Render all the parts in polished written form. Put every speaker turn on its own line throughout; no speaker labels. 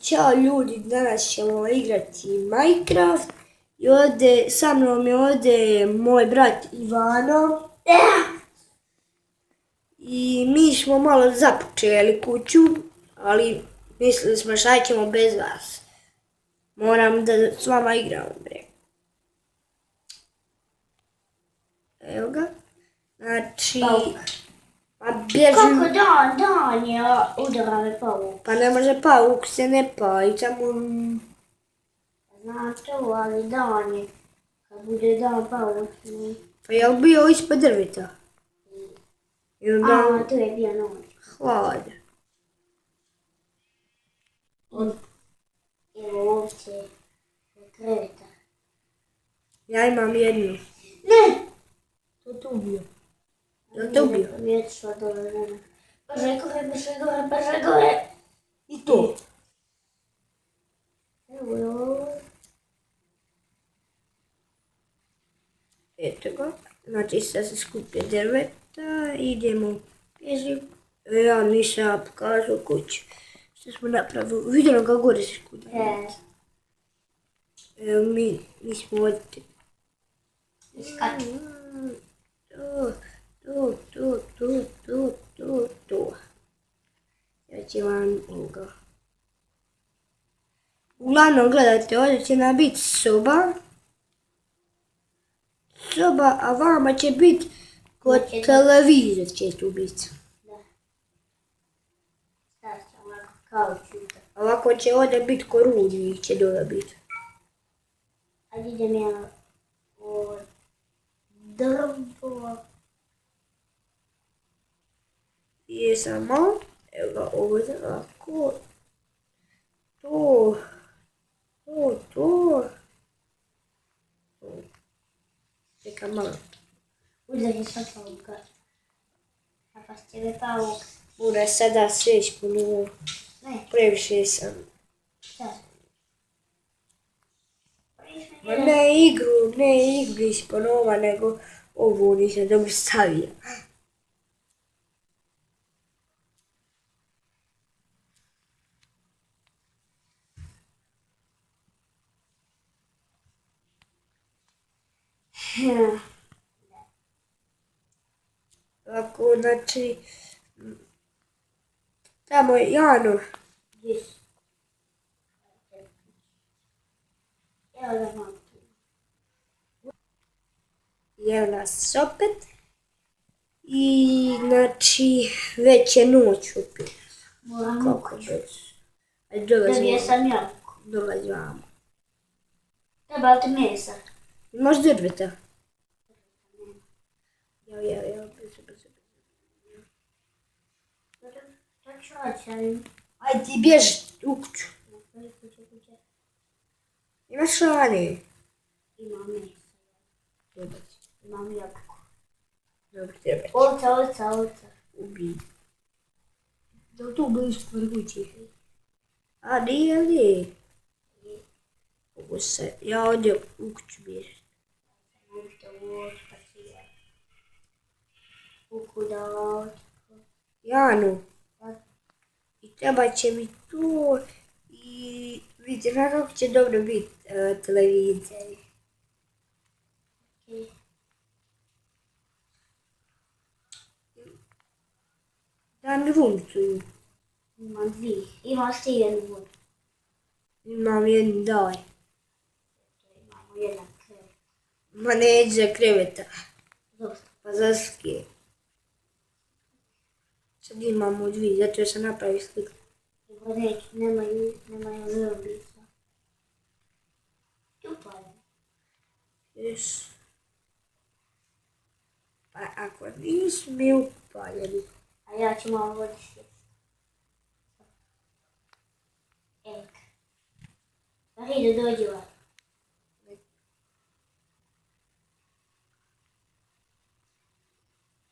Ćao ljudi, danas ćemo igrati Minecraft i ovdje, sa mnom je ovdje moj brat Ivano i mi smo malo započeli kuću, ali mislili smo šta ćemo bez vas. Moram da s vama igram, bre. Evo ga. Znači... Pa bježi...
Kako dan je udara me pauk?
Pa ne može pauk se ne pali, samo...
Znam to, ali dan je. Kad bude dan pauk.
Pa je li bio ispod drveta?
A, to je bio noć.
Hlad.
Evo ovdje je kreveta.
Ja imam jednu.
Ne!
To tu bio. Je to bio?
Vječva dole mene. Brže gore.
I to.
Evo je ovo.
Eto ga. Znači sad se skupi drveta, idemo. Ja nisam pokazao kuću. Što smo napravili? Vidjelo ga gore se skuda. Evo mi smo ovdje.
Iskaču.
Tu. Ja ću vam ovoga. Uglavnom gledajte, ovdje će nam biti soba, a vama će biti kod televizor će tu biti.
Da. Sad će ovako kao čuta.
Ovako će ovdje biti ko rudnik će dole biti.
Ajde idem ja o drvo.
I samo, evo ga ovdje ovako. To. Čekaj malo.
Udari sad pauka. A pa s tebe pauk.
Mora sada sveć ponovo.
Ne,
Previše sam.
sad.
Ma ne igru iz ponova, nego ovo nisam dobro stavio. Ovako, znači, tamo je Jano.
Gdje si? Evo da mam tu.
Je nas opet. I, znači, već je noć opet.
Moram
Kako
ući.
već? Ajde, dolazi
Dobio
vamo.
sam jabuku.
Dolazi vamo.
Treba ti mesa?
Imaš drveta? Ja, brzo.
To ću oći.
Ajde ti bježi u kuću. Imaš rane?
Imam mesa.
Dobar.
Imam jabuku.
Dobro, treba.
Ovca.
Ubij. Da li tu blizu kod kuće? A nije. Ovo se, ja ovdje u kuću bježim. Janu. I treba će mi tu i vidite kako će dobro biti televizija. Daj mi vunicu.
Imam dvije. Imaš ti jednu vodu.
Imam jednu, daj.
Imamo jedan krevet.
Ma neće kreveta.
Dobro.
Pa zaskije. Sad imamo dvije, zato sam napravio sliku.
Evo reći, nemaju zrbica. Tu pali.
Yes. Pa ako nisu mi upaljeni.
A ja ću malo vodi sjesti. Evo ga. Marina, dođi ovako.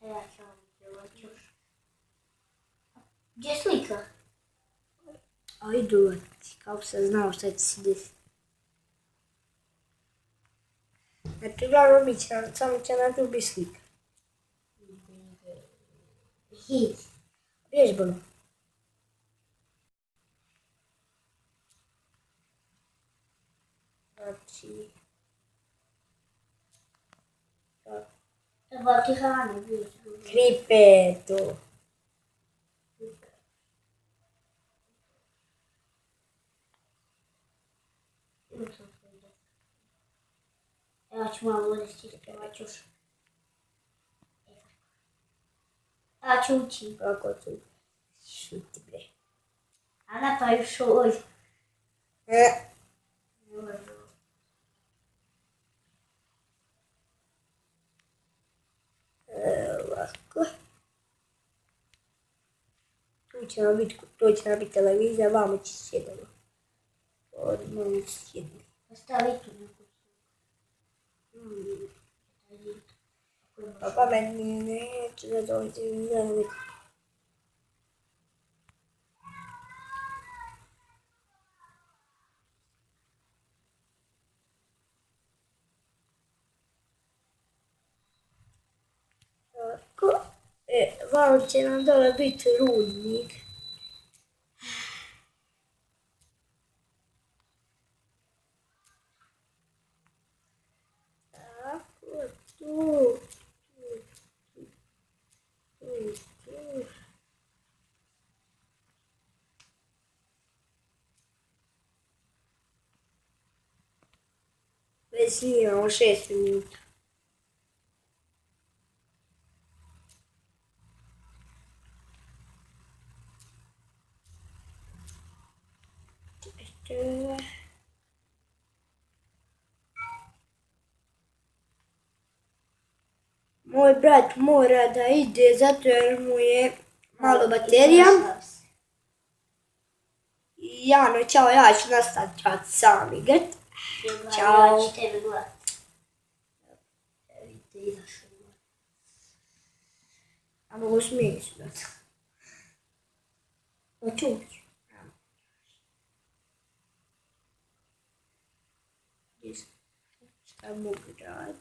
Ja ću ovdje još. Gdje je slika?
A idu ti, kako sam znao šta će se desiti. Znači, uglavnom mi će samo će nam tu biti slika.
Hit.
Vježbano. Znači...
Treba ti hrane biti.
Kripe, to.
Ja ću malo ovdje stiskati, još. Ja ću ući.
Kako tu? Šuti bre.
A napravi šoj.
Ovako. Tu će nam biti televizija, vamo će sjedamo. Odmah sjedimo.
Ostavi tu neku.
Pa meni neće da dođe izgledati. Tako, vamo će nam dole biti rudnik. Tako, tu. Već snimamo 6 minuta. Moj brat mora da ide zato jer mu je malo baterija. Jano, čao, ja ću nastaviti sam igrat. Ćao.
Ja ću tebe gledati. Vidite, izašao.
A mogu smiješ, brat. Hoću ući. Šta mogu raditi?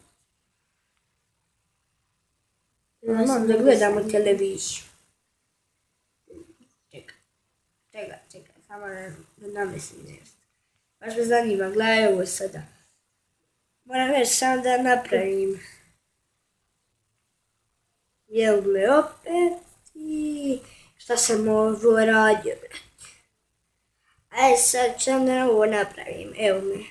Imam da gledamo televiziju. Čekaj, samo da nameslim nešto. Baš me zanima, gledaj ovo sada. Moram već samo da napravim. Jel me opet i šta sam ovo radio, brate. Ajde sad ću da ovo napravim, evo me.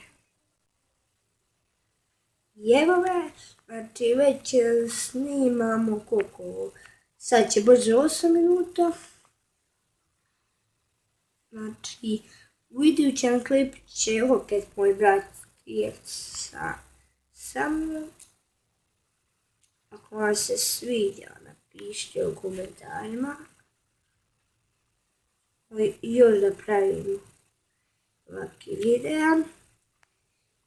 Evo me, znači već snimamo koliko, sad će brzo 8 minuta. Znači, u idućem klipu će opet moj brat sa mnom. Ako vam se sviđa, napišite u komentarima. Još da pravim ovakve videa.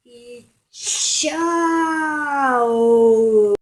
I ciao!